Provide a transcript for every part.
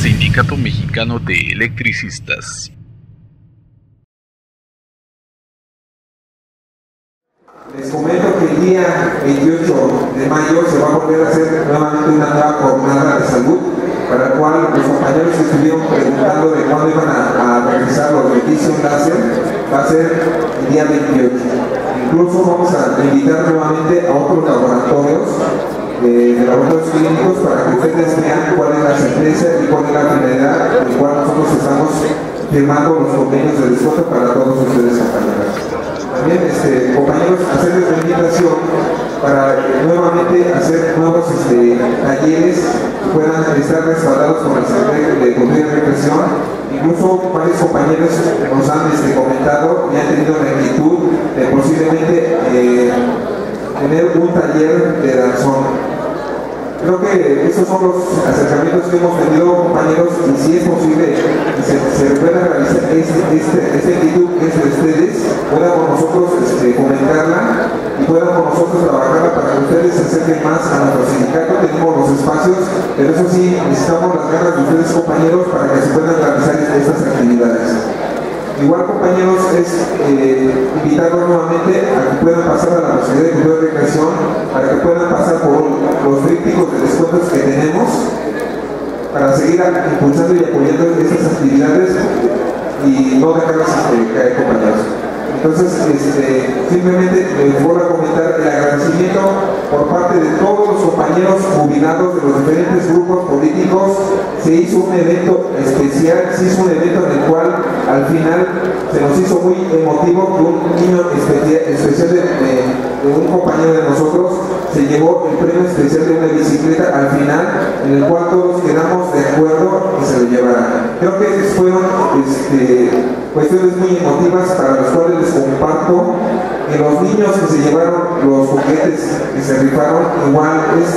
Sindicato Mexicano de Electricistas. Les comento que el día 28 de mayo se va a volver a hacer nuevamente una nueva jornada de salud, para la cual los compañeros estuvieron preguntando de cuándo iban a realizar los revisión láser. Va a ser el día 28. Incluso vamos a invitar nuevamente a otros laboratorios de laboratorios clínicos para que ustedes vean cuál es la sentencia y cuál es la finalidad por la cual nosotros estamos firmando los convenios de descuento para todos ustedes, compañeros. También, compañeros, hacerles la invitación para nuevamente hacer nuevos talleres que puedan estar respaldados por la Secretaría de Cultura y Recreación. Incluso varios compañeros nos han comentado y han tenido la inquietud de posiblemente tener un taller de danzón. Creo que esos son los acercamientos que hemos tenido, compañeros, y si es posible se pueda realizar esta inquietud que es de ustedes, puedan con nosotros comentarla y puedan con nosotros trabajarla para que ustedes se acerquen más a nuestro sindicato. Tenemos los espacios, pero eso sí, necesitamos las ganas de ustedes, compañeros, para que se puedan realizar estas actividades. Igual, compañeros, es invitarlos nuevamente a que puedan pasar a la Secretaría de Cultura y Recreación, para que puedan pasar por los trípticos de descuentos que tenemos, para seguir impulsando y apoyando estas actividades y no dejarlas caer, compañeros. Entonces, simplemente les voy a comentar el agradecimiento por parte de todos los compañeros jubilados de los diferentes grupos políticos. Se hizo un evento especial, se hizo un evento en el cual al final se nos hizo muy emotivo que un niño especial de un compañero de nosotros se llevó el premio especial de una bicicleta al final, en el cual todos quedamos de acuerdo que se lo llevara. Creo que esas fueron cuestiones muy emotivas para las cuales les comparto que los niños que se llevaron los juguetes que se rifaron, igual es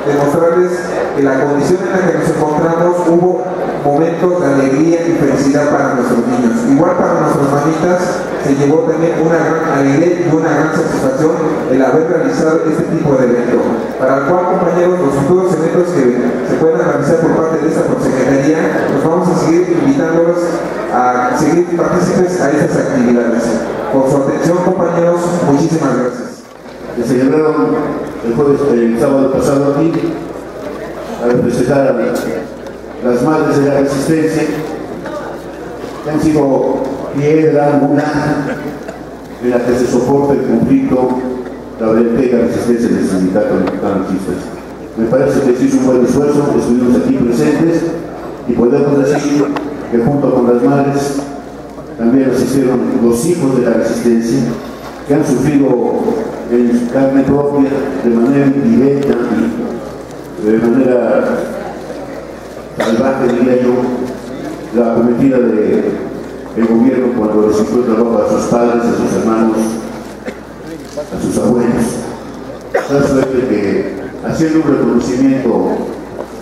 demostrarles que la condición en la que nos encontramos hubo momentos de alegría y felicidad para nuestros niños. Igual para nuestras mamitas se llevó también una gran alegría y una gran satisfacción el haber realizado este tipo de evento, para el cual, compañeros, los futuros eventos que se puedan realizar por parte de esta Prosecretaría, nos vamos a seguir invitándolos a seguir partícipes a estas actividades. Por su atención, compañeros, muchísimas gracias. Se celebraron el sábado pasado aquí a festejar a las madres de la resistencia, que han sido piedra angular en la que se soporta el conflicto, la valentía y la resistencia del sindicato mexicano. Me parece que se hizo un buen esfuerzo, estuvimos aquí presentes y podemos decir que junto con las madres también asistieron los hijos de la resistencia, que han sufrido en su carne propia, de manera indirecta y de manera salvaje, diría yo, la cometida del gobierno cuando les quitó el trabajo a sus padres, a sus hermanos, a sus abuelos. Tal suerte que, haciendo un reconocimiento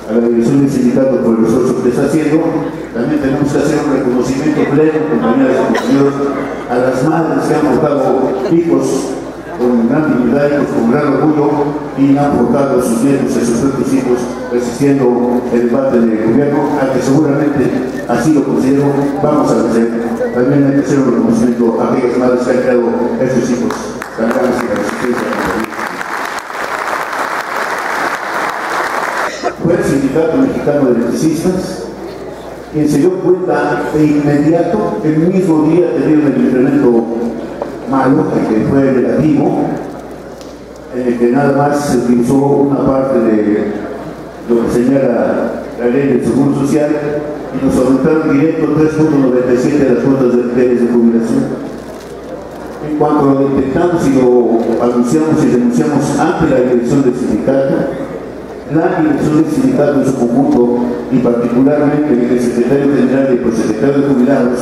a la dirección del sindicato por el esfuerzo que está haciendo, también tenemos que hacer un reconocimiento pleno, compañeras y compañeros, a las madres que han forjado hijos con gran dignidad y con gran orgullo y han forjado a sus nietos y a sus propios hijos resistiendo el debate del gobierno, al que seguramente así lo considero vamos a vencer. También hay que hacer un reconocimiento a aquellas madres que han creado estos hijos tan grandes y la resistencia. Fue el Sindicato Mexicano de Electricistas quien se dio cuenta de inmediato, el mismo día que dieron el incremento malo, que fue relativo, que nada más se utilizó una parte de lo que señala la ley del Seguro Social y nos aumentaron directo 3.97 de las cuotas de jubilación. En cuanto lo detectamos y lo anunciamos y denunciamos ante la dirección del sindicato, la dirección del sindicato en su conjunto y particularmente el secretario general y el prosecretario de jubilados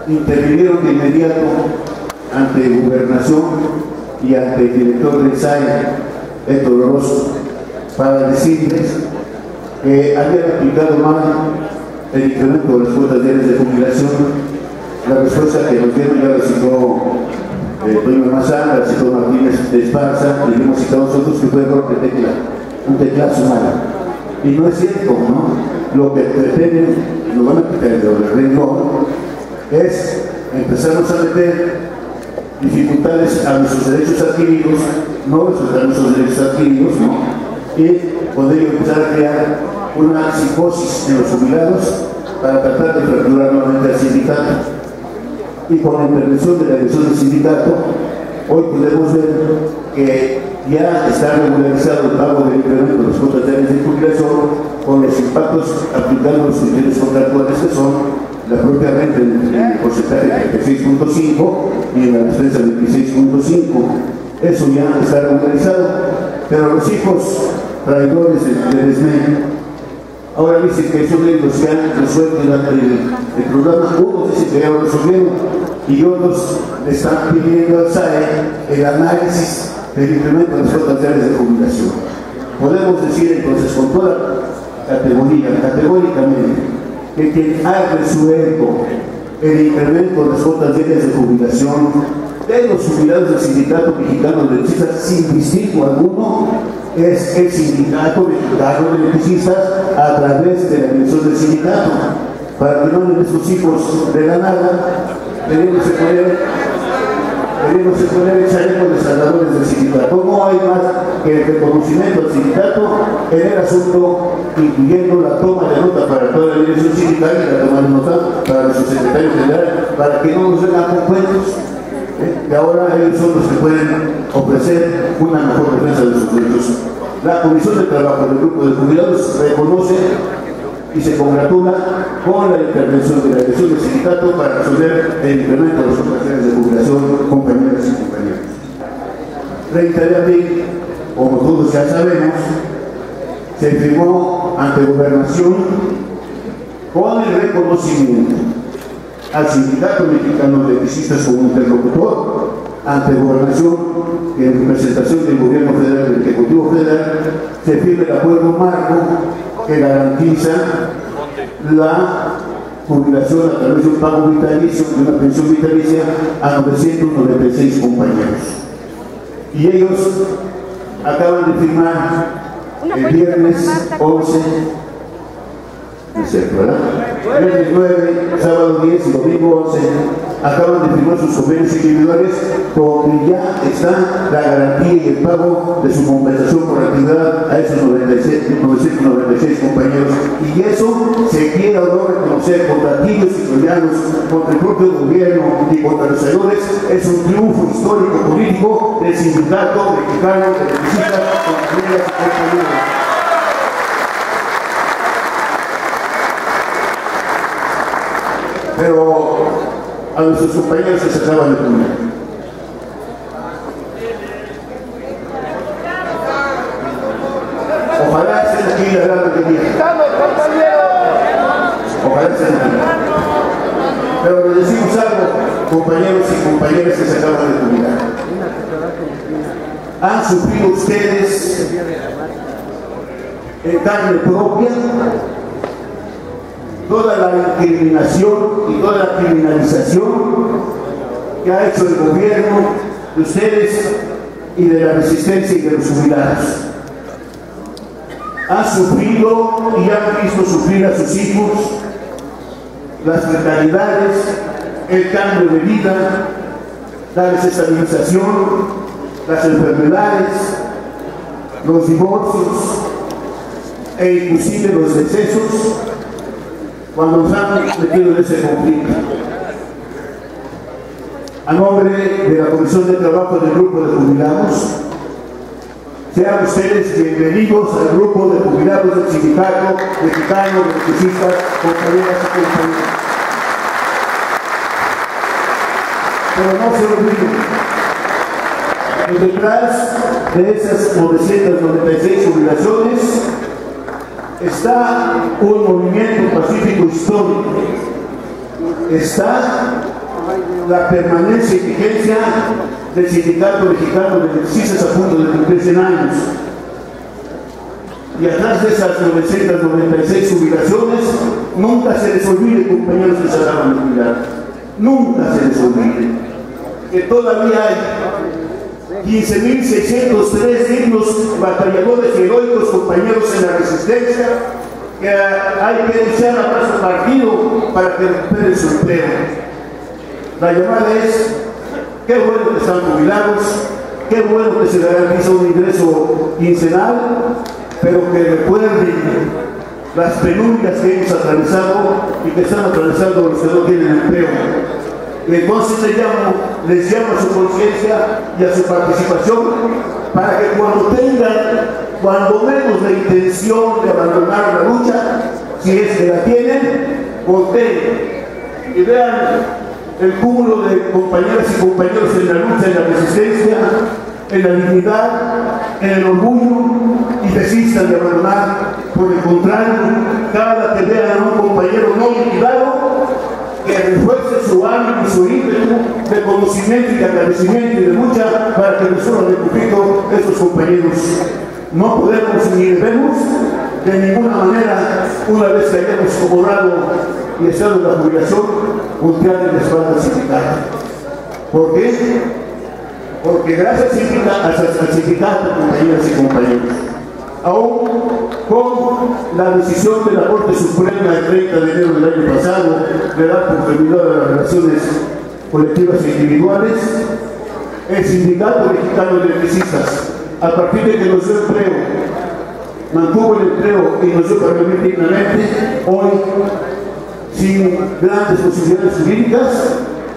intervinieron de inmediato ante Gobernación y ante el director del SAE, Héctor Orozco, para decirles que habían aplicado mal el incremento de las cuotas diarias de jubilación. La respuesta que nos dieron ya la citó Toño Mazán, la citó Martínez de Esparza y le hemos citado nosotros, que fue error de tecla, un teclazo malo. Y no es cierto, ¿no? lo que pretenden, lo van a quitar del renglón, es empezarnos a meter dificultades a nuestros derechos adquiridos, no respetar nuestros derechos adquiridos, ¿no? Y poder empezar a crear una psicosis en los jubilados para tratar de fracturar nuevamente al sindicato. Y con la intervención de la dirección del sindicato, hoy podemos ver que ya está regularizado el pago del incremento de los cuotas diarias de jubilación con los impactos aplicando los criterios contractuales que son la propia renta en el porcentaje de 36.5 y en la despensa de 26.5. Eso ya está regularizado, pero los hijos traidores del SME ahora dicen que son ellos los que han resuelto el programa. Unos dicen que ya lo resolvieron y otros le están pidiendo al SAE el análisis del incremento de las cuotas diarias de jubilación. Podemos decir entonces con toda categóricamente, que quien ha resuelto el incremento de las cuotas diarias de jubilación de los jubilados del Sindicato Mexicano de Electricistas sin distingo alguno es el Sindicato Mexicano de Electricistas a través de la dirección del sindicato. Para que no den estos hijos de la nada, tenemos que poner el chaleco de salvadores del sindicato. No hay más que el reconocimiento al sindicato en el asunto, incluyendo la toma de nota para toda la dirección sindical y la toma de nota para su secretario general, para que no nos vengan con cuentos. Que ahora ellos son los que pueden ofrecer una mejor defensa de sus derechos. La Comisión de Trabajo del Grupo de Jubilados reconoce y se congratula con la intervención de la dirección del sindicato para resolver el incremento de las obligaciones de jubilación, compañeras y compañeros. 30 de abril, como todos ya sabemos, se firmó ante Gobernación con el reconocimiento al Sindicato Mexicano de Electricistas como interlocutor ante Gobernación, que en representación del Gobierno Federal y del Ejecutivo Federal se firme el acuerdo marco que garantiza la jubilación a través de un pago vitalicio, de una pensión vitalicia a 996 compañeros. Y ellos acaban de firmar el viernes 11, ¿verdad? Viernes 9, sábado 10 y domingo 11, acaban de firmar sus convenios individuales donde ya está la garantía y el pago de su compensación por actividad a esos 996 compañeros. Y eso se quiere ahora reconocer contra aquellos y troyanos, contra el propio gobierno y contra los traidores. Es un triunfo histórico político del Sindicato Mexicano de Electricistas, compañeras y compañeros. Pero a nuestros compañeros que se acaban de poner. Ojalá estén aquí la gran mayoría. Ojalá estén aquí. Pero les decimos algo, compañeros y compañeras que se acaban de jubilar. ¿Han sufrido ustedes en carne propia toda la discriminación y toda la criminalización que ha hecho el gobierno de ustedes y de la resistencia y de los jubilados? Han sufrido y han visto sufrir a sus hijos las precariedades, el cambio de vida, la desestabilización, las enfermedades, los divorcios e inclusive los decesos cuando nos han metido en ese conflicto. A nombre de la Comisión de Trabajo del Grupo de Jubilados, sean ustedes bienvenidos al Grupo de Jubilados del Sindicato Mexicano de Electricistas, compañeras y compañeros. Pero no se olviden, detrás de esas 996 jubilaciones está un movimiento pacífico histórico, está la permanencia y vigencia del Sindicato Mexicano de Electricistas a punto de cumplir 100 años. Y atrás de esas 996 jubilaciones, nunca se les olvide, compañeros que se acaban de jubilar, nunca se les olvide que todavía hay 15.603 dignos batalladores y heroicos compañeros en la resistencia que hay que luchar a brazo partido para que recuperen su empleo. La llamada es: qué bueno que están jubilados, qué bueno que se les garantiza un ingreso quincenal, pero que recuerden las penurias que hemos atravesado y que están atravesando los que no tienen empleo. Y entonces les llamo a su conciencia y a su participación para que cuando tengan, cuando menos la intención de abandonar la lucha, si es que la tienen, volteen y vean el cúmulo de compañeras y compañeros en la lucha, en la resistencia, en la dignidad, en el orgullo, y desistan de abandonar. Por el contrario, cada que vean a un compañero no liquidado, que refuerce su ánimo y su ímpetu de conocimiento y de agradecimiento y de lucha para que resuelvan el conflicto esos compañeros. No podemos ni debemos de ninguna manera, una vez que hayamos cobrado y estado en la jubilación, voltear en la espalda sindical. ¿Por qué? Porque gracias al sindicato, compañeras y compañeros, aún con la decisión de la Corte Suprema el 30 de enero del año pasado de dar por terminada las relaciones colectivas e individuales, el Sindicato Mexicano de Electricistas, a partir de que nos dio empleo, mantuvo el empleo y nos dio para vivir dignamente, hoy, sin grandes posibilidades jurídicas,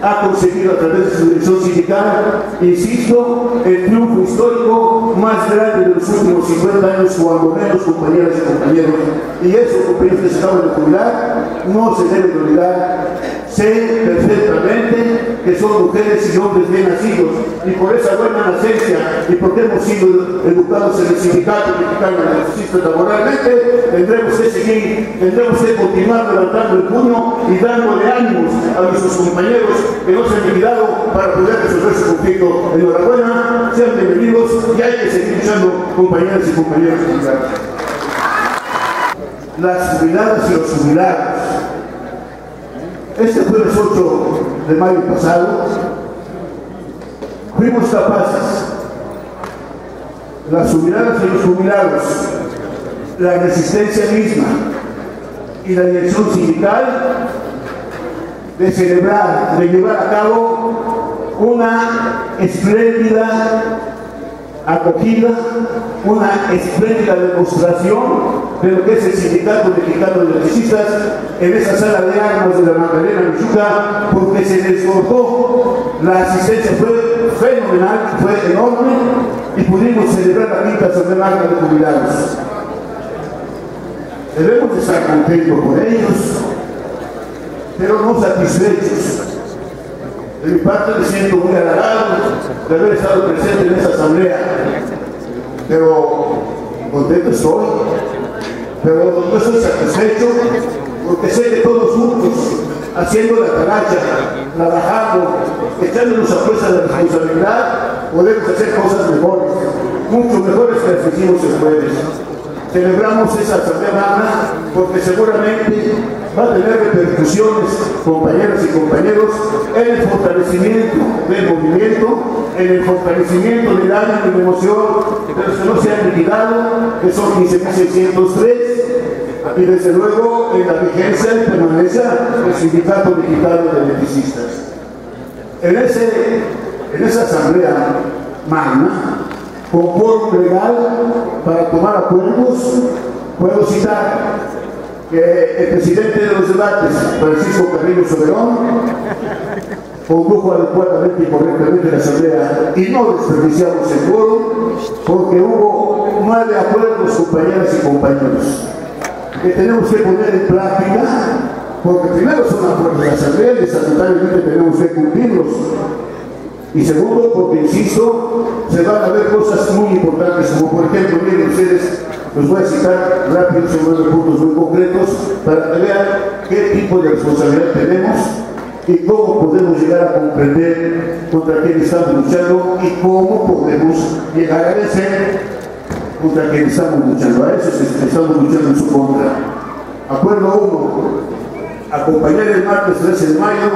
ha conseguido a través de su dirección sindical, insisto, el triunfo histórico más grande de los últimos 50 años, cuando menos, compañeras y compañeros. Y eso, compañeros que se acaban de jubilar, no se debe de olvidar. Sé perfectamente que son mujeres y hombres bien nacidos, y por esa buena nacencia y porque hemos sido educados en el Sindicato Mexicano de Electricistas laboralmente, tendremos que seguir, tendremos que continuar levantando el puño y dándole ánimos a nuestros compañeros que no se han liquidado para poder resolver su conflicto. Enhorabuena, sean bienvenidos y hay que seguir luchando, compañeras y compañeros sindicales. Las jubiladas y los jubilados. Este jueves 8 de mayo pasado fuimos capaces, las jubiladas y los jubilados, la resistencia misma y la dirección sindical, de celebrar, de llevar a cabo una espléndida acogida, una espléndida demostración de lo que es el Sindicato Mexicano de Electricistas en esa sala de armas de la Magdalena Michuca, porque se desbordó, la asistencia fue fenomenal, fue enorme, y pudimos celebrar la quinta Asamblea de Jubilados. Debemos de estar contentos por ellos, pero no satisfechos. De mi parte me siento muy halagado de haber estado presente en esa asamblea, pero contento estoy, pero no estoy satisfecho, porque sé que todos juntos, haciendo la talacha, trabajando, echándonos a fuerza de responsabilidad, podemos hacer cosas mejores, mucho mejores que las que hicimos el jueves. Celebramos esa asamblea magna porque seguramente va a tener repercusiones, compañeras y compañeros, en el fortalecimiento del movimiento, en el fortalecimiento del ánimo y de emoción de los que no se han liquidado, que son 15.603, y desde luego en la vigencia y permanencia del Sindicato Mexicano de Electricistas. En esa asamblea magna, con quórum legal para tomar acuerdos, puedo citar que el presidente de los debates, Francisco Carrillo Soberón, condujo adecuadamente y correctamente la asamblea y no desperdiciamos el quórum porque hubo 9 acuerdos, compañeras y compañeros, que tenemos que poner en práctica, porque primero son acuerdos de la asamblea y estatutariamente tenemos que cumplirlos. Y segundo, porque insisto, se van a ver cosas muy importantes, como por ejemplo, miren ustedes, los voy a citar rápido sobre 9 puntos muy concretos para que vean qué tipo de responsabilidad tenemos y cómo podemos llegar a comprender contra quién estamos luchando y cómo podemos llegar a vencer contra quien estamos luchando, a esos que estamos luchando en su contra. Acuerdo 1, acompañar el martes 13 de mayo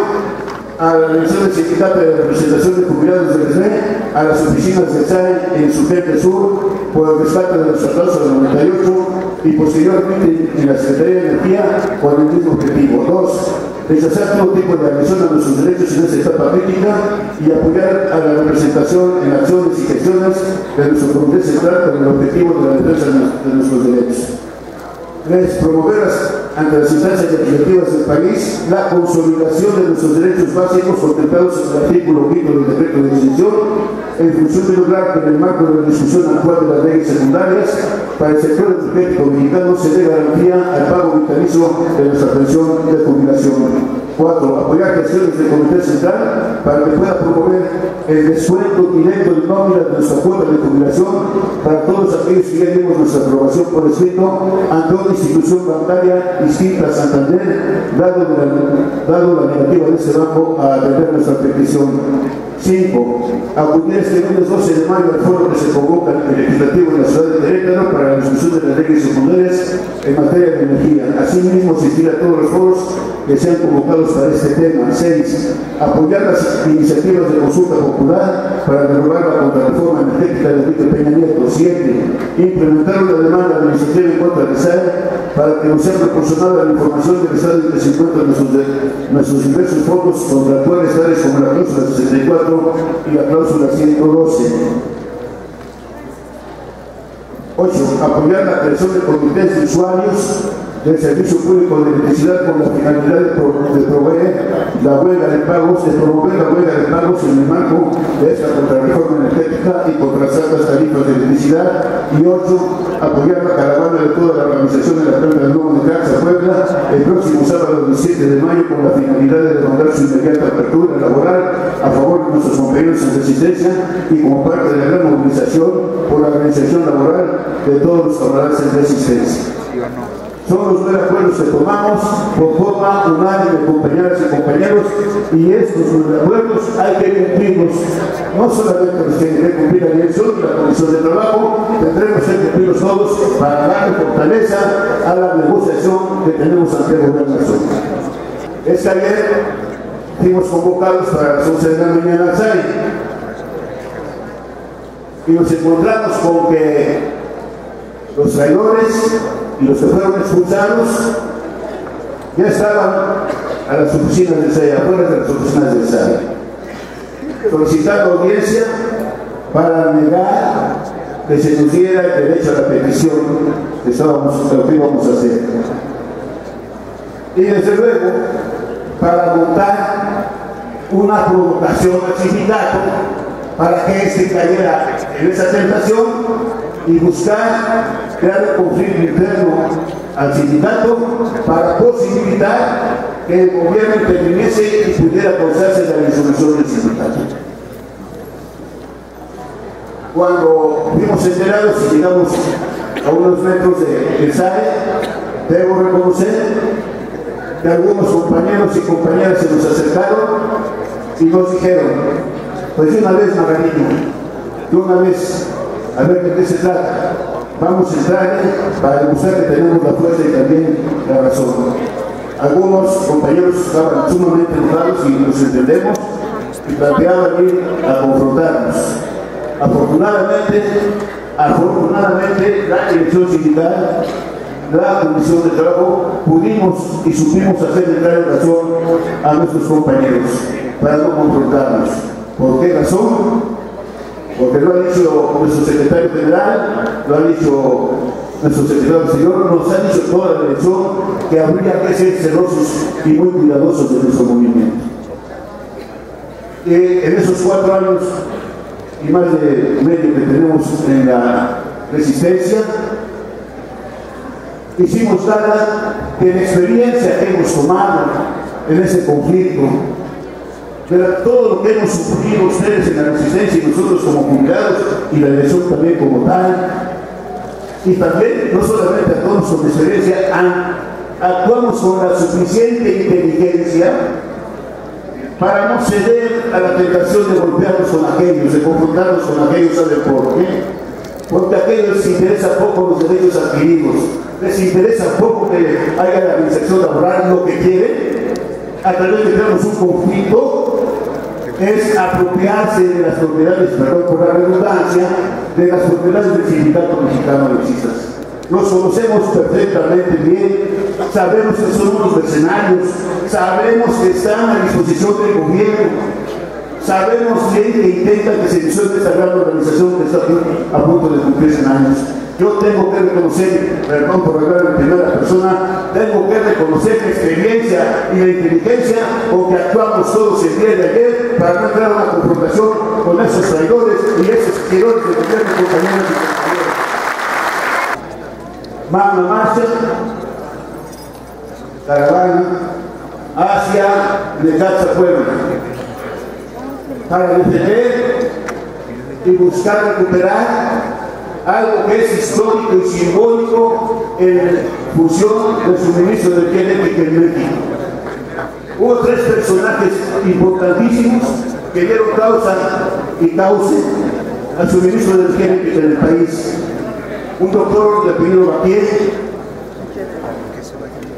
a la elección del Sindicato de Representación de Jubilados del SNE, a las oficinas del SAE en su gente sur, por el rescate de los tratados del 98, y posteriormente en la Secretaría de Energía con el mismo objetivo. 2. Rechazar todo tipo de agresión a nuestros derechos en esta etapa crítica y apoyar a la representación en acciones y gestiones de nuestro Comité Central con el objetivo de la defensa de nuestros derechos. 3. Promover ante las instancias legislativas del país la consolidación de nuestros derechos básicos contemplados en el artículo 5 del decreto de extinción en función de lograr que en el marco de la discusión actual de las leyes secundarias para el sector energético mexicano se dé garantía al pago vitalicio de nuestra pensión de jubilación. 4. Apoyar gestiones del Comité Central para que pueda promover el descuento directo de nómina de nuestra cuota de jubilación para todos aquellos que ya dimos nuestra aprobación por escrito ante una institución bancaria distinta a Santander, dado la negativa de este banco a atender nuestra petición. 5. Acudir este lunes 12 de mayo al foro que se convoca en el legislativo de la ciudad de Querétaro para la discusión de las leyes secundarias en materia de energía. Asimismo, asistir a todos los foros que sean convocados para este tema. 6. Apoyar las iniciativas de consulta popular para derogar la contrarreforma energética de Enrique Peña Nieto. 7. Implementar una demanda administrativa en contra de SAE para que nos sea proporcionada la información del estado en que se encuentran nuestros diversos fondos contractuales, tales como la cláusula 64 y la cláusula 112. 8. Apoyar la creación de comités de usuarios del servicio público de electricidad con la finalidad de promover la huelga de pagos en el marco de esta contrarreforma energética y contra las altas tarifas de electricidad. Y 8. Apoyar la caravana de toda la organización de la planta del Nuevo Necaxa Puebla el próximo sábado 17 de mayo con la finalidad de demandar su inmediata apertura laboral a favor de nuestros compañeros en resistencia y como parte de la gran movilización por la organización laboral de todos los camaradas en resistencia. Son los 9 acuerdos que tomamos por forma unánime, compañeras y compañeros, y estos 9 acuerdos hay que cumplirlos. No solamente los tiene que cumplir la dirección y la comisión de trabajo, tendremos que cumplirlos todos para darle fortaleza a la negociación que tenemos ante el gobernación. Esta ayer fuimos convocados para las 11 de la mañana al SAI y nos encontramos con que los traidores y los que fueron expulsados ya estaban a las oficinas del SAI, afuera de las oficinas del SAI, solicitando audiencia para negar que se nos diera el derecho a la petición que íbamos a hacer. Y desde luego, para montar una provocación al sindicato para que éste cayera en esa tentación y buscar crear un conflicto interno al sindicato para posibilitar que el gobierno interviniese y pudiera causarse la disolución del sindicato. Cuando fuimos enterados y llegamos a unos metros del SAE, debo reconocer que algunos compañeros y compañeras se nos acercaron y nos dijeron: pues de una vez, Margarito, de una vez, a ver de qué se trata, vamos a entrar para demostrar que tenemos la fuerza y también la razón. Algunos compañeros estaban sumamente enojados y nos entendemos y planteaban ir a confrontarnos. Afortunadamente la dirección sindical, la comisión de trabajo, pudimos y supimos hacer entrar en razón a nuestros compañeros para no confrontarnos. ¿Por qué razón? Porque lo ha dicho nuestro secretario general, lo ha dicho nuestro secretario exterior, nos ha dicho toda la dirección que habría que ser celosos y muy cuidadosos de nuestro movimiento. En esos 4 años y más de medio que tenemos en la resistencia, hicimos nada que la experiencia que hemos tomado en ese conflicto, de todo lo que hemos sufrido ustedes en la resistencia y nosotros como jubilados y la dirección también como tal, y también no solamente actuamos con experiencia, actuamos con la suficiente inteligencia para no ceder a la tentación de golpearnos con aquellos, de confrontarnos con aquellos. ¿Saben por qué? Porque a aquellos les interesa poco los derechos adquiridos, les interesa poco que haya la administración laboral. Lo que quieren, a través de crearnos un conflicto, es apropiarse de las propiedades, perdón por la redundancia, de las propiedades del Sindicato Mexicano de Electricistas. nos conocemos perfectamente bien, sabemos que son unos mercenarios, sabemos que están a disposición del gobierno, sabemos bien que intentan que se disuelva esta gran organización que está a punto de cumplir 100 años. Yo tengo que reconocer, perdón por hablar en primera persona, tengo que reconocer la experiencia y la inteligencia con que actuamos todos el día de ayer para no entrar a una confrontación con esos traidores y esos traidores de gobierno, compañeros y compañeros. Mano a marcha, caravana hacia Necaxa, Puebla, para defender y buscar recuperar algo que es histórico y simbólico en función del suministro de energía eléctrica en México. Hubo 3 personajes importantísimos que dieron causa y cauce al suministro de energía eléctrica en el país. Un doctor de apellido Baquier,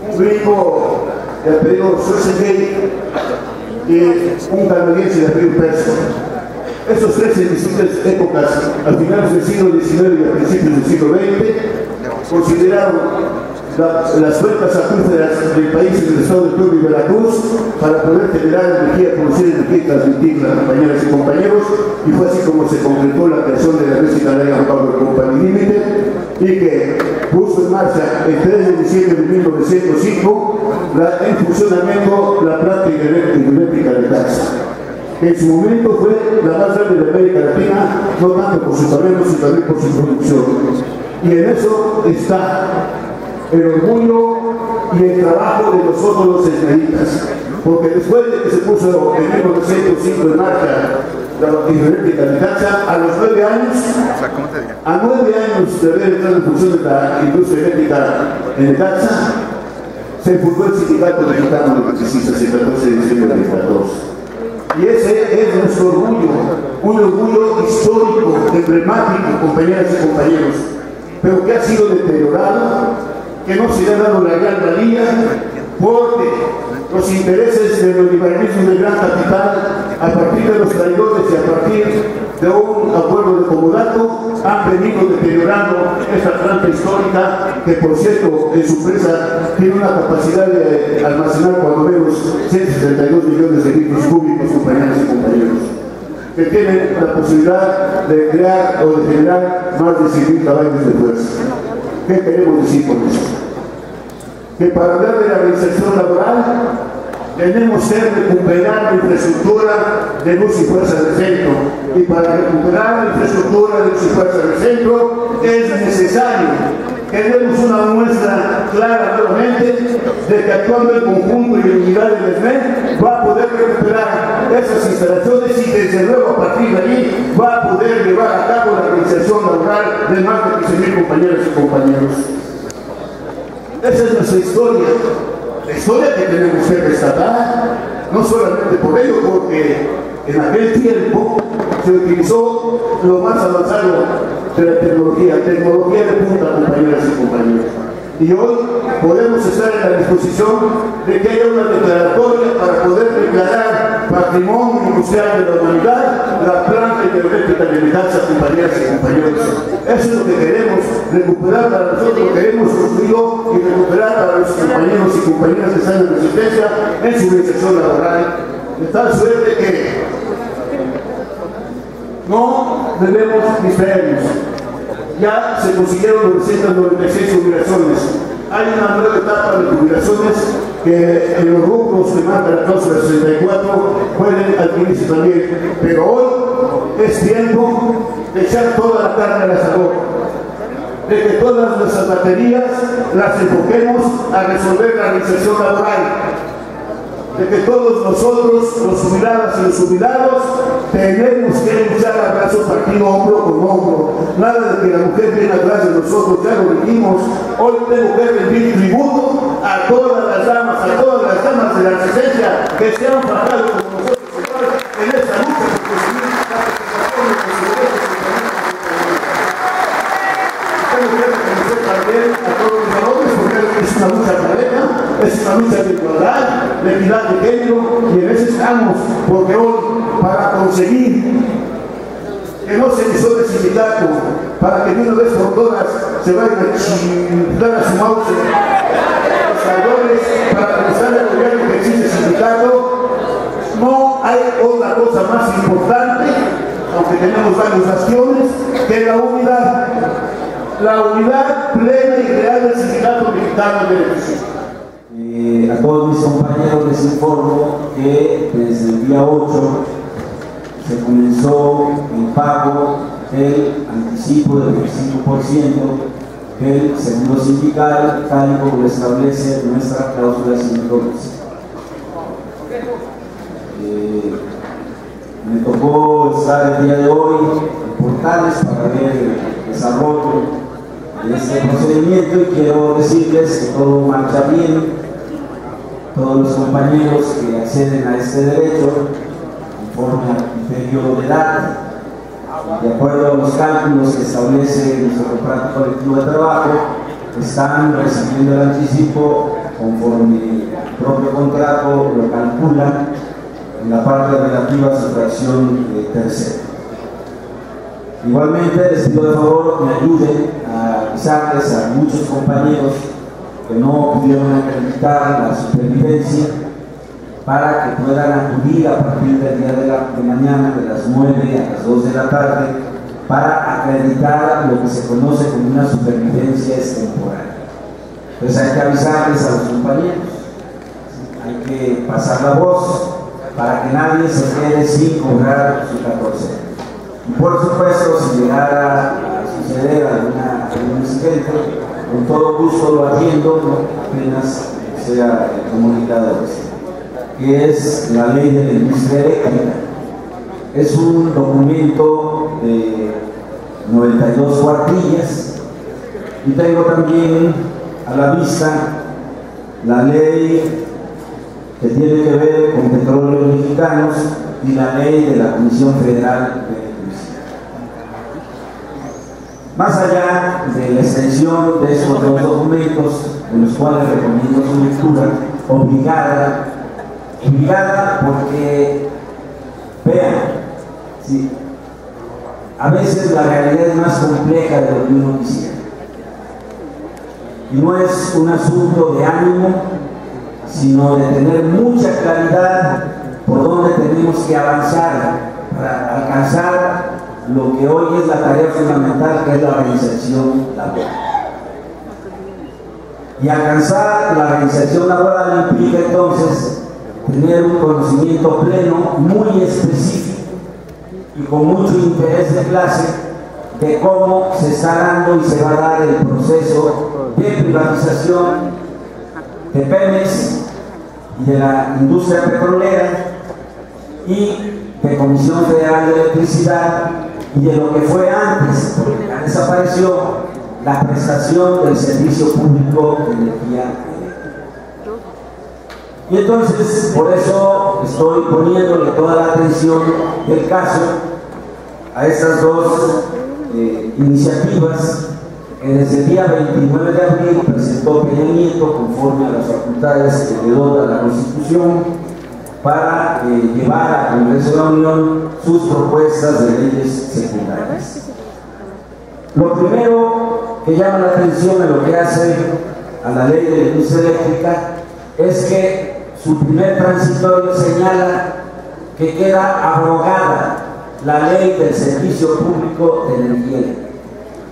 un gringo de apellido Schwarzenegger y un canadiense de apellido Persson. Esos 3 en distintas épocas, a finales del siglo XIX y a principios del siglo XX, consideraron las cuencas acuíferas del país en el estado de Puebla y Veracruz para poder generar energía, producir energía y transmitirla, compañeras y compañeros, y fue así como se concretó la creación de la Red Citadela Power Company Limited, y que puso en marcha el 3 de diciembre de 1905 en funcionamiento la planta hidroeléctrica de Necaxa. En su momento fue la más grande de América Latina, no tanto por su tamaño, sino también por su producción. Y en eso está el orgullo y el trabajo de nosotros los esmeritas. Porque después de que se puso en 1905 en marcha la hidroeléctrica de Necaxa, a los 9 años, a 9 años de haber entrado en función de la industria eléctrica en Necaxa, se fundó el Sindicato Mexicano de Electricistas el 14 de diciembre de 2014. Y ese es nuestro orgullo, un orgullo histórico, emblemático, compañeras y compañeros, pero que ha sido deteriorado, que no se le ha dado la gran valía, porque los intereses del neoliberalismo del gran capital, a partir de los traidores y a partir de un acuerdo de comodato, han venido deteriorando esta planta histórica, que por cierto en su presa tiene una capacidad de almacenar cuando menos 162 millones de litros cúbicos, compañeras y compañeros, que tienen la posibilidad de crear o de generar más de 100.000 caballos de fuerza. ¿Qué queremos decir con eso? Que para hablar de la reinserción laboral tenemos que recuperar la infraestructura de luz y fuerza del centro, y para recuperar la infraestructura de luz y fuerza del centro es necesario que demos una muestra clara nuevamente de que actuando en conjunto y en unidad del SME va a poder recuperar esas instalaciones, y desde luego a partir de ahí va a poder llevar a cabo la reinserción laboral de más de 15.000 compañeras y compañeros. Esa es nuestra historia, la historia que tenemos que rescatar, no solamente por ello, porque en aquel tiempo se utilizó lo más avanzado de la tecnología de punta, compañeras y compañeros. Y hoy podemos estar en la disposición de que haya una declaratoria para poder declarar patrimonio industrial de la humanidad la planta hidroeléctrica de Necaxa, compañeras y compañeros. Eso es lo que queremos recuperar para nosotros, lo que hemos construido, y recuperar para los compañeros y compañeras que están en resistencia en su reinserción laboral. De tal suerte que no debemos distraernos. Ya se consiguieron 996 jubilaciones. Hay una nueva etapa de jubilaciones que en los rubros que marca la cláusula 64 pueden adquirirse también. Pero hoy es tiempo de echar toda la carne al asador, de que todas nuestras baterías las enfoquemos a resolver la reinserción laboral, de que todos nosotros, los jubiladas y los jubilados, tenemos que luchar a brazo partido, hombro con hombro. Nada de que la mujer viene atrás de nosotros, ya lo dijimos. Hoy tengo que rendir tributo a todas las damas de la resistencia que se han fajado con nosotros en esta lucha por conseguir la participación de los derechos. Tengo que reconocer también a todos los valores, porque es una lucha pareja, es una lucha de igualdad, de equidad de género, y en eso estamos, porque hoy, para conseguir que no se disuelva el sindicato, para que de una vez por todas se vayan a chiflar a su mouse los traidores, para comenzar el gobierno que existe sindicato. No hay otra cosa más importante, aunque tenemos varias acciones, que la unidad plena y real del sindicato mexicano de electricidad. A todos mis compañeros les informo que desde el día 8 se comenzó el pago del anticipo del 25% del seguro sindical, tal y como lo establece nuestra cláusula sindical. Me tocó estar el día de hoy en Portales para ver el desarrollo de este procedimiento y quiero decirles que todo marcha bien. Todos los compañeros que acceden a este derecho, conforme al criterio de edad, de acuerdo a los cálculos que establece nuestro contrato colectivo de trabajo, están recibiendo el anticipo conforme el propio contrato lo calcula en la parte relativa a su fracción tercera. Igualmente les pido de favor me ayuden a avisarles a muchos compañeros que no pudieron acreditar la supervivencia para que puedan acudir a partir del día de mañana de las 9 a las 2 de la tarde para acreditar lo que se conoce como una supervivencia extemporánea. Entonces hay que avisarles a los compañeros, hay que pasar la voz para que nadie se quede sin cobrar su 14. Y por supuesto, si llegara a suceder algún incidente, con todo gusto lo atiendo, ¿no? Apenas sea comunicado esto, que es la ley de la industria eléctrica. Es un documento de 92 cuartillas y tengo también a la vista la ley que tiene que ver con petróleos mexicanos y la ley de la Comisión Federal de Electricidad. Más allá de la extensión de estos dos documentos, en los cuales recomiendo su lectura, obligada porque, vean, ¿sí? A veces la realidad es más compleja de lo que uno quisiera. Y no es un asunto de ánimo, sino de tener mucha claridad por dónde tenemos que avanzar para alcanzar lo que hoy es la tarea fundamental, que es la reinserción laboral. Y alcanzar la reinserción laboral implica entonces tener un conocimiento pleno, muy específico y con mucho interés de clase de cómo se está dando y se va a dar el proceso de privatización de Pemex y de la industria petrolera y de Comisión Federal de Electricidad y de lo que fue antes, porque ya desapareció la prestación del servicio público de energía eléctrica. Y entonces, por eso estoy poniéndole toda la atención del caso a estas dos iniciativas que desde el día 29 de abril presentó Peña Nieto conforme a las facultades que le dota la Constitución para llevar al Congreso de la Unión sus propuestas de leyes secundarias. Lo primero que llama la atención en lo que hace a la ley de la industria eléctrica es que su primer transitorio señala que queda abrogada la ley del servicio público de energía eléctrica.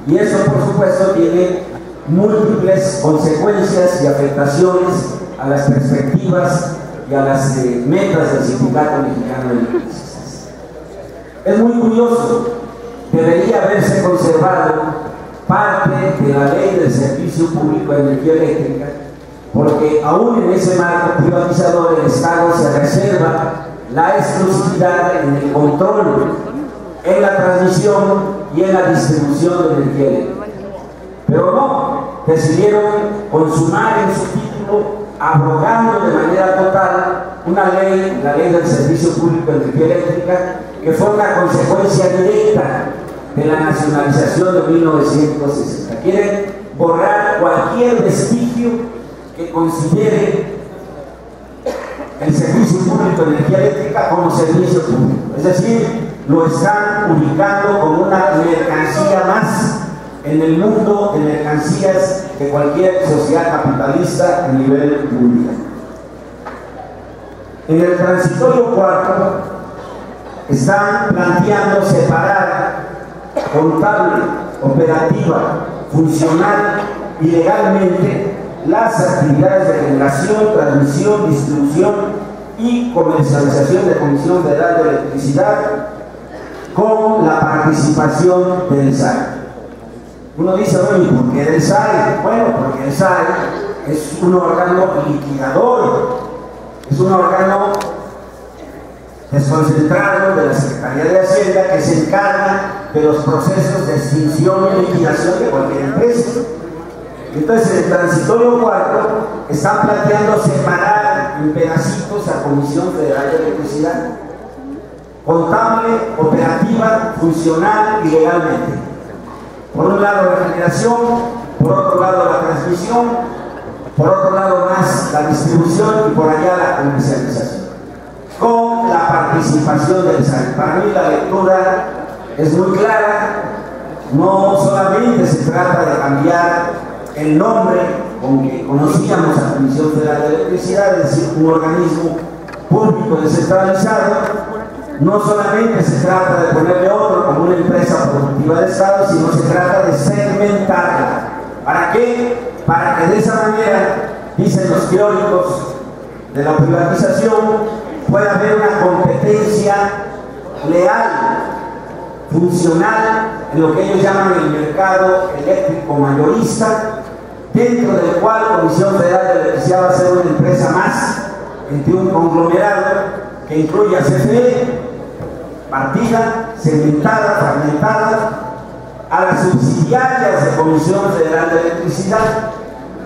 Y eso, por supuesto, tiene múltiples consecuencias y afectaciones a las perspectivas y a las metas del Sindicato Mexicano de Electricistas. Es muy curioso, debería haberse conservado parte de la ley del servicio público de energía eléctrica, porque aún en ese marco privatizador el Estado se reserva la exclusividad en el control, en la transmisión y en la distribución de energía eléctrica. Pero no, decidieron consumar en su título, abrogando de manera total una ley, la ley del servicio público de energía eléctrica, que fue una consecuencia directa de la nacionalización de 1960. Quieren borrar cualquier vestigio que considere el servicio público de energía eléctrica como servicio público. Es decir, lo están ubicando como una mercancía más en el mundo de mercancías de cualquier sociedad capitalista a nivel mundial. En el transitorio cuarto están planteando separar contable, operativa, funcional y legalmente las actividades de generación, transmisión, distribución y comercialización de Comisión Federal de Electricidad con la participación del SAE. Uno dice, bueno, ¿y por qué del SAE? Bueno, porque el SAE es un órgano liquidador, es un órgano desconcentrado de la Secretaría de Hacienda que se encarga de los procesos de extinción y liquidación de cualquier empresa. Entonces, en el transitorio cuarto están planteando separar en pedacitos a Comisión Federal de Electricidad, contable, operativa, funcional y legalmente. Por un lado la generación, por otro lado la transmisión, por otro lado más la distribución y por allá la comercialización, con la participación del SAE. Para mí la lectura es muy clara, no solamente se trata de cambiar el nombre con que conocíamos a la Comisión Federal de Electricidad, es decir, un organismo público descentralizado. No solamente se trata de ponerle otro como una empresa productiva de Estado, sino se trata de segmentarla. ¿Para qué? Para que de esa manera, dicen los teóricos de la privatización, pueda haber una competencia leal, funcional, en lo que ellos llaman el mercado eléctrico mayorista, dentro del cual Comisión Federal de Electricidad va a ser una empresa más entre un conglomerado que incluye a CFE, partida, segmentada, fragmentada, a las subsidiarias de Comisión Federal de Electricidad.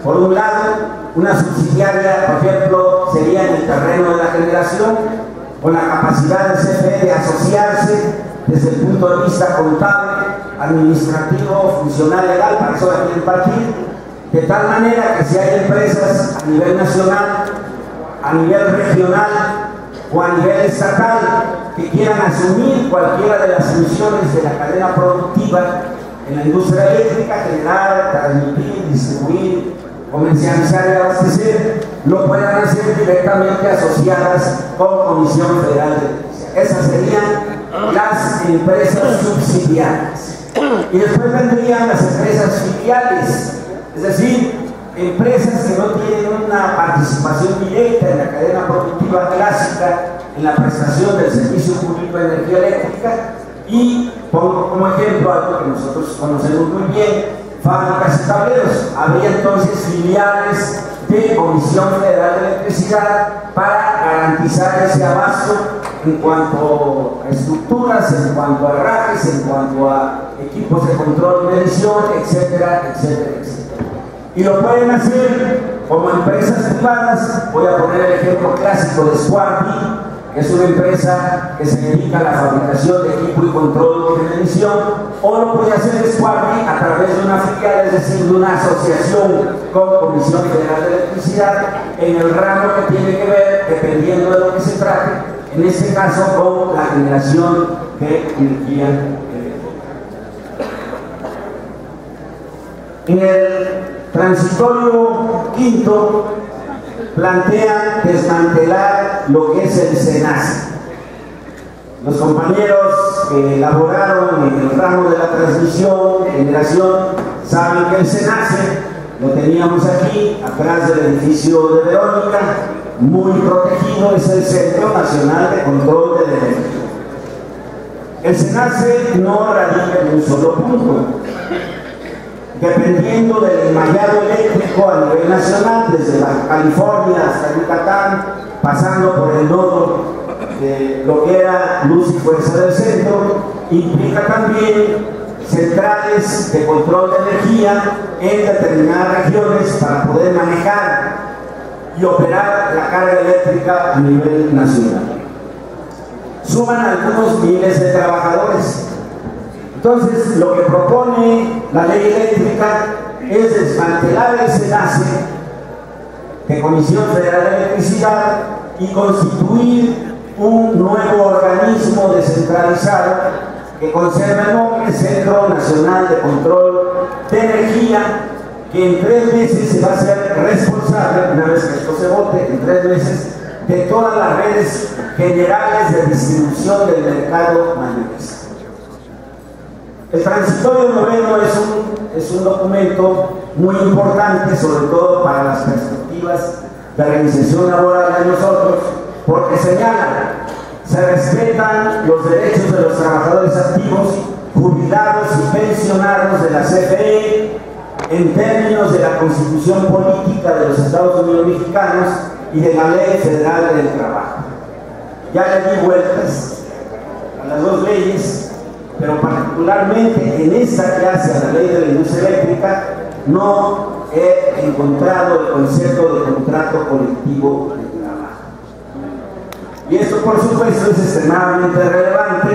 Por un lado, una subsidiaria, por ejemplo, sería en el terreno de la generación, con la capacidad del CFE de asociarse desde el punto de vista contable, administrativo, funcional, legal, para eso la quieren partir, de tal manera que si hay empresas a nivel nacional, a nivel regional o a nivel estatal que quieran asumir cualquiera de las funciones de la cadena productiva en la industria eléctrica, generar, transmitir, distribuir, comercializar y abastecer, lo puedan hacer directamente asociadas con Comisión Federal de Electricidad. Esas serían las empresas subsidiarias. Y después vendrían las empresas filiales, es decir, empresas que no tienen una participación directa en la cadena productiva clásica, en la prestación del servicio público de energía eléctrica, y pongo como ejemplo algo que nosotros conocemos muy bien, fábricas y tableros. Habría entonces filiales de Comisión Federal de Electricidad para garantizar ese abasto en cuanto a estructuras, en cuanto a herrajes, en cuanto a equipos de control y medición, etcétera, etcétera, etcétera. Y lo pueden hacer como empresas privadas. Voy a poner el ejemplo clásico de Squarty, que es una empresa que se dedica a la fabricación de equipo y control de medición, o lo puede hacer Squarty a través de una filial, es decir, de una asociación con Comisión Federal de Electricidad en el ramo que tiene que ver, dependiendo de lo que se trate, en este caso con la generación de energía eléctrica. En el transitorio quinto plantean desmantelar lo que es el SENACE. Los compañeros que elaboraron en el ramo de la transmisión, generación, saben que el SENACE lo teníamos aquí, atrás del edificio de Verónica, muy protegido, es el Centro Nacional de Control de Energía. El SENACE no radica en un solo punto. Dependiendo del enmallado eléctrico a nivel nacional, desde Baja California hasta Yucatán, pasando por el nodo de lo que era Luz y Fuerza del Centro, implica también centrales de control de energía en determinadas regiones para poder manejar y operar la carga eléctrica a nivel nacional. Suman algunos miles de trabajadores. Entonces, lo que propone la ley eléctrica es desmantelar el SENACE de Comisión Federal de Electricidad y constituir un nuevo organismo descentralizado que conserva el nombre Centro Nacional de Control de Energía, que en 3 meses se va a ser responsable, una vez que esto se vote, en 3 meses, de todas las redes generales de distribución del mercado mayorista. El transitorio noveno es un documento muy importante, sobre todo para las perspectivas de organización laboral de nosotros, porque señala: se respetan los derechos de los trabajadores activos, jubilados y pensionados de la CFE en términos de la Constitución Política de los Estados Unidos Mexicanos y de la Ley Federal del Trabajo. Ya le di vueltas a las 2 leyes, pero particularmente en esta que hace a la Ley de la Industria Eléctrica no he encontrado el concepto de contrato colectivo de trabajo. Y esto, por supuesto, es extremadamente relevante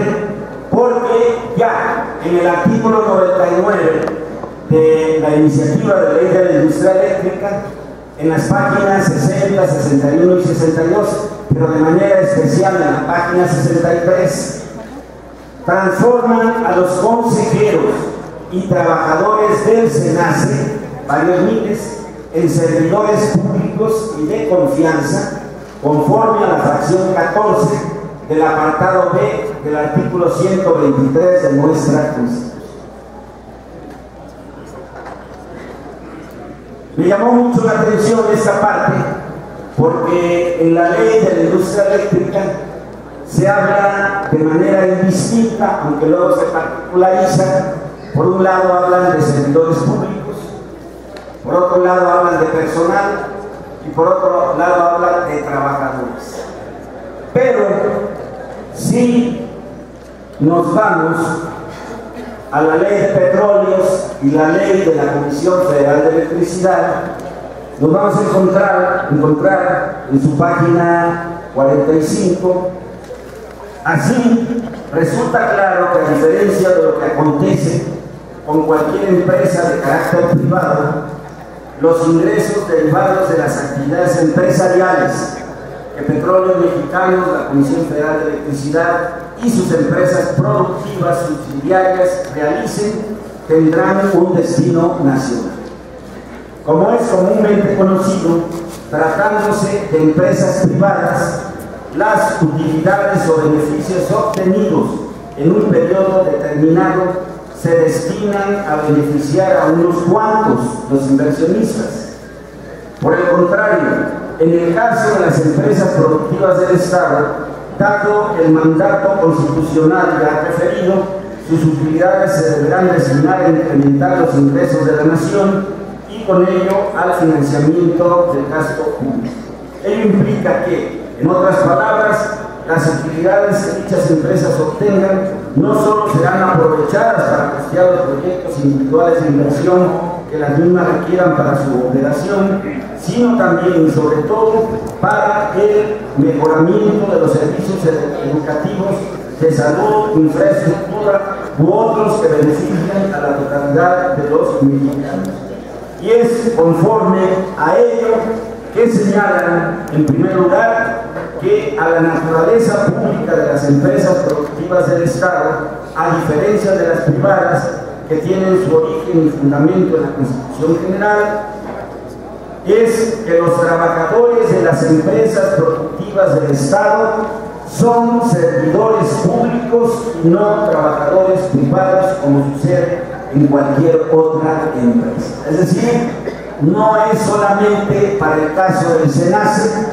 porque ya en el artículo 99 de la iniciativa de Ley de la Industria Eléctrica, en las páginas 60, 61 y 62, pero de manera especial en la página 63, transforman a los consejeros y trabajadores del SENACE, varios miles, en servidores públicos y de confianza, conforme a la fracción 14 del apartado B del artículo 123 de nuestra Constitución. Me llamó mucho la atención esta parte porque en la Ley de la Industria Eléctrica se habla de manera indistinta, aunque luego se particulariza. Por un lado hablan de servidores públicos, por otro lado hablan de personal y por otro lado hablan de trabajadores. Pero si nos vamos a la Ley de Petróleos y la Ley de la Comisión Federal de Electricidad, nos vamos a encontrar en su página 45. Así, resulta claro que a diferencia de lo que acontece con cualquier empresa de carácter privado, los ingresos derivados de las actividades empresariales que Petróleos Mexicanos, la Comisión Federal de Electricidad y sus empresas productivas subsidiarias realicen tendrán un destino nacional. Como es comúnmente conocido, tratándose de empresas privadas, las utilidades o beneficios obtenidos en un periodo determinado se destinan a beneficiar a unos cuantos, los inversionistas. Por el contrario, en el caso de las empresas productivas del Estado, dado el mandato constitucional ya referido, sus utilidades se deberán destinar a incrementar los ingresos de la nación y con ello al financiamiento del gasto público. Ello implica que, en otras palabras, las utilidades que dichas empresas obtengan no solo serán aprovechadas para costear los proyectos individuales de inversión que las mismas requieran para su operación, sino también y sobre todo para el mejoramiento de los servicios educativos, de salud, infraestructura u otros que beneficien a la totalidad de los mexicanos. Y es conforme a ello que señalan, en primer lugar, que a la naturaleza pública de las empresas productivas del Estado, a diferencia de las privadas, que tienen su origen y fundamento en la Constitución General, es que los trabajadores de las empresas productivas del Estado son servidores públicos y no trabajadores privados como sucede en cualquier otra empresa. Es decir, no es solamente para el caso del SENACE,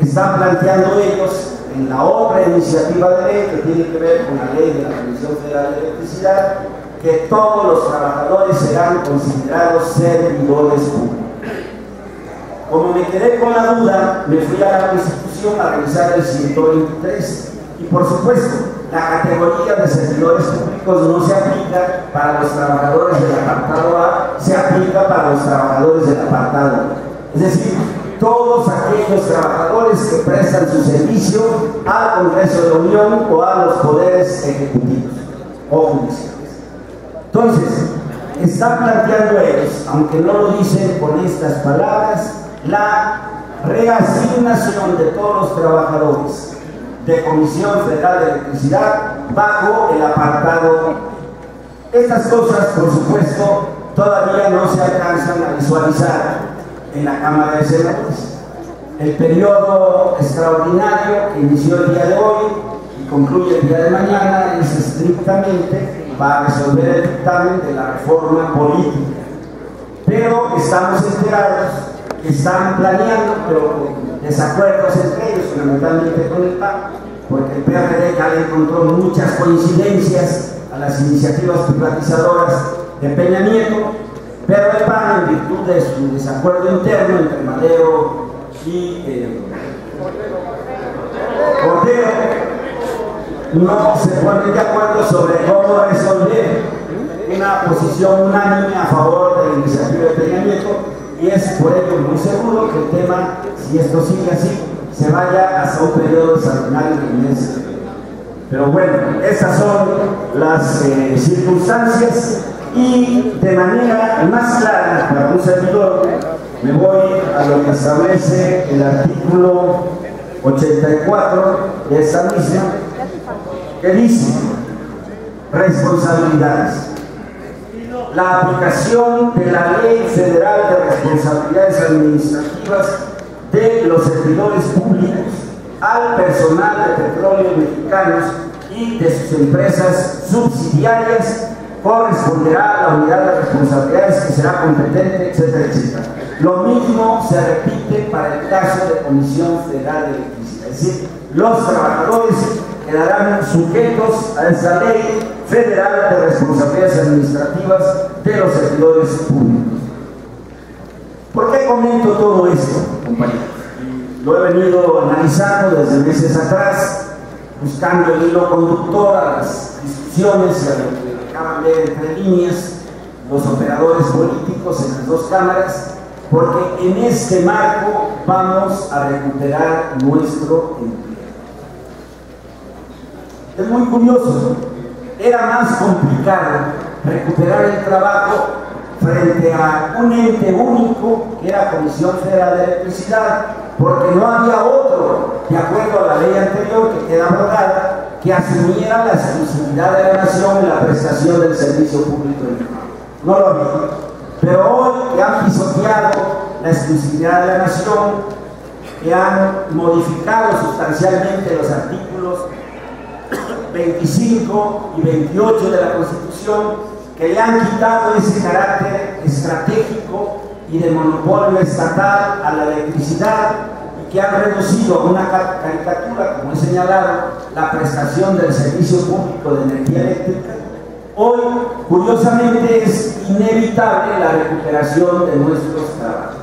están planteando ellos en la otra iniciativa de ley que tiene que ver con la ley de la Comisión Federal de Electricidad, que todos los trabajadores serán considerados servidores públicos. Como me quedé con la duda, me fui a la Constitución a revisar el 123 y por supuesto la categoría de servidores públicos no se aplica para los trabajadores del apartado A, se aplica para los trabajadores del apartado B. Es decir, todos aquellos trabajadores que prestan su servicio al Congreso de la Unión o a los poderes ejecutivos o judiciales. Entonces, están planteando ellos, aunque no lo dicen con estas palabras, la reasignación de todos los trabajadores de Comisión Federal de Electricidad bajo el apartado. Estas cosas, por supuesto, todavía no se alcanzan a visualizar en la Cámara de Senadores. El periodo extraordinario que inició el día de hoy y concluye el día de mañana es estrictamente para resolver el dictamen de la reforma política. Pero estamos enterados que están planeando, pero con desacuerdos entre ellos, fundamentalmente con el PAN, porque el PRD ya le encontró muchas coincidencias a las iniciativas privatizadoras de Peña Nieto, pero el PAN, en virtud de su desacuerdo interno entre Madero y Cordero, no se ponen de acuerdo sobre cómo resolver una posición unánime a favor de la iniciativa de Peña Nieto, y es por ello muy seguro que el tema, si esto sigue así, se vaya hasta un periodo extraordinario de meses. Pero bueno, esas son las circunstancias, y de manera más clara para un servidor me voy a lo que establece el artículo 84 de esta misma, que dice: responsabilidades. La aplicación de la Ley Federal de Responsabilidades Administrativas de los servidores públicos al personal de Petróleos Mexicanos y de sus empresas subsidiarias corresponderá a la unidad de responsabilidades que será competente, etcétera, etcétera. Lo mismo se repite para el caso de Comisión Federal de Electricidad, es decir, los trabajadores quedarán sujetos a esta Ley Federal de Responsabilidades Administrativas de los servidores públicos. ¿Por qué comento todo esto, compañeros? Lo he venido analizando desde meses atrás, buscando el hilo conductor a las discusiones y a lo que acaban de ver entre líneas los operadores políticos en las dos cámaras, porque en este marco vamos a recuperar nuestro empleo. Es muy curioso, era más complicado recuperar el trabajo frente a un ente único que era Comisión Federal de Electricidad, porque no había otro, de acuerdo a la ley anterior que queda abrogada, que asumiera la exclusividad de la nación en la prestación del servicio público eléctrico. No lo había. Pero hoy que han pisoteado la exclusividad de la nación, que han modificado sustancialmente los artículos 25 y 28 de la Constitución, que le han quitado ese carácter estratégico y de monopolio estatal a la electricidad, y que han reducido a una caricatura, como he señalado, la prestación del servicio público de energía eléctrica. Hoy, curiosamente, es inevitable la recuperación de nuestros trabajos.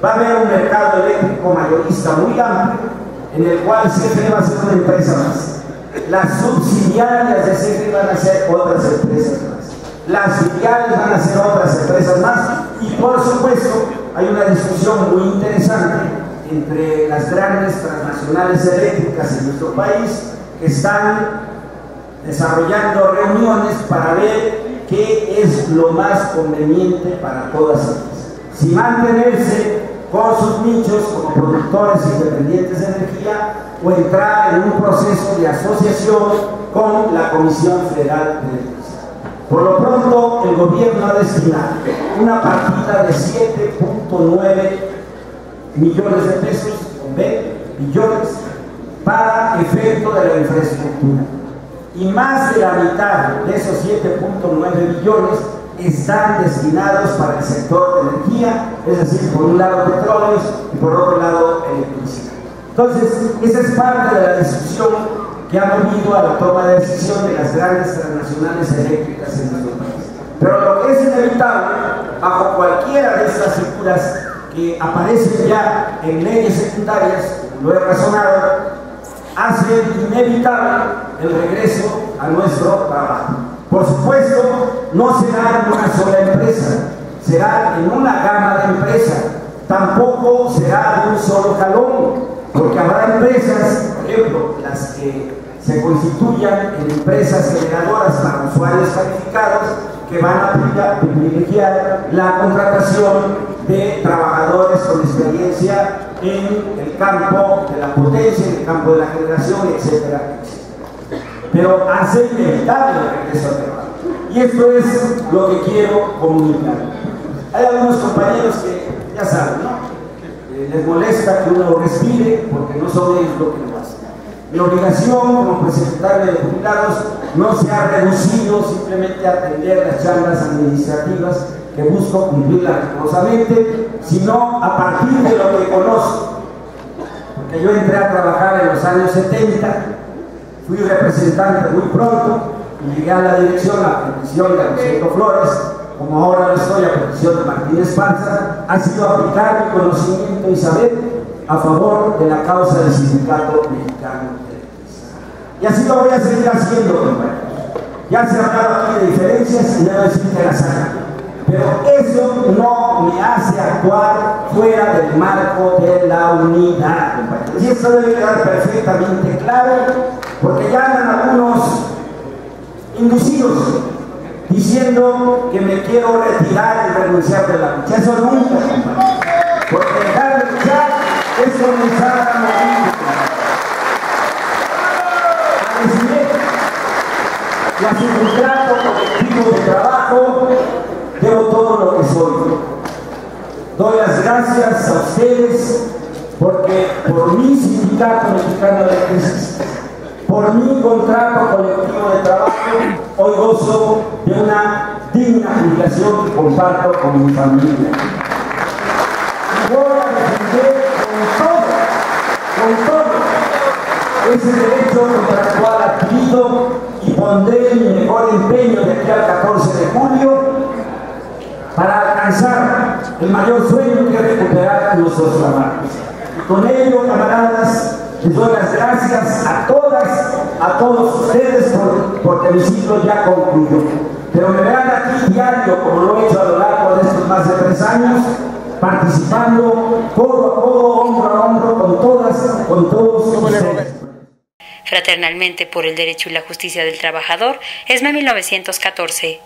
Va a haber un mercado eléctrico mayorista muy amplio, en el cual CFE va a ser una empresa más. Las subsidiarias de CFE van a ser otras empresas más. Las filiales van a ser otras empresas más. Y por supuesto, hay una discusión muy interesante entre las grandes transnacionales eléctricas en nuestro país, que están desarrollando reuniones para ver qué es lo más conveniente para todas ellas. Si mantenerse con sus nichos como productores independientes de energía, o entrar en un proceso de asociación con la Comisión Federal de Electricidad. Por lo pronto, el gobierno ha destinado una partida de 7.9 millones de pesos, billones, para efecto de la infraestructura. Y más de la mitad de esos 7.9 billones están destinados para el sector de energía, es decir, por un lado petróleos y por otro lado electricidad. Entonces, esa es parte de la discusión que ha movido a la toma de decisión de las grandes transnacionales eléctricas en nuestro país. Pero lo que es inevitable, bajo cualquiera de estas figuras que aparecen ya en leyes secundarias, lo he razonado, hace inevitable el regreso a nuestro trabajo. Por supuesto, no será en una sola empresa, será en una gama de empresas, tampoco será de un solo jalón, porque habrá empresas, por ejemplo, las que se constituyan en empresas generadoras para usuarios calificados, que van a privilegiar la contratación de trabajadores con experiencia en el campo de la potencia, en el campo de la generación, etcétera, etcétera. Pero hace inevitable el regreso al trabajo. Y esto es lo que quiero comunicar. Hay algunos compañeros que ya saben, ¿no? Les molesta que uno respire porque no son ellos lo que lo hacen. Mi obligación como presentario de jubilados no se ha reducido simplemente a atender las charlas administrativas que busco cumplirlas rigurosamente, sino a partir de lo que conozco. Porque yo entré a trabajar en los años 70, fui representante muy pronto y llegué a la dirección a petición de Rosendo Flores, como ahora lo estoy a petición de Martín Esparza, ha sido aplicar mi conocimiento y saber a favor de la causa del Sindicato Mexicano de Electricidad. Y así lo voy a seguir haciendo, compañeros. Ya se ha hablado aquí de diferencias y ya no decir que las hay. Pero eso no me hace actuar fuera del marco de la unidad, compañeros. Y esto debe quedar perfectamente claro, porque ya andan algunos inducidos diciendo que me quiero retirar y renunciar de la lucha. Eso nunca, compañeros. Porque dejar de luchar es comenzar a morir. A recibir y a su contrato colectivo de trabajo, debo todo lo que soy. Doy las gracias a ustedes porque por mi Sindicato Mexicano de Electricistas, por mi contrato colectivo de trabajo, hoy gozo de una digna jubilación que comparto con mi familia. Y voy a defender con todo, ese derecho contractual adquirido y pondré mi mejor empeño de aquí al 14 de julio para alcanzar el mayor sueño que es recuperar nuestros trabajos. Y con ello, camaradas, les doy las gracias a todas, a todos ustedes porque mi ciclo ya concluyó. Pero me verán aquí diario, como lo he hecho a lo largo de estos más de 3 años, participando codo a codo, hombro a hombro, con todos ustedes. Fraternalmente por el derecho y la justicia del trabajador, ESME 1914.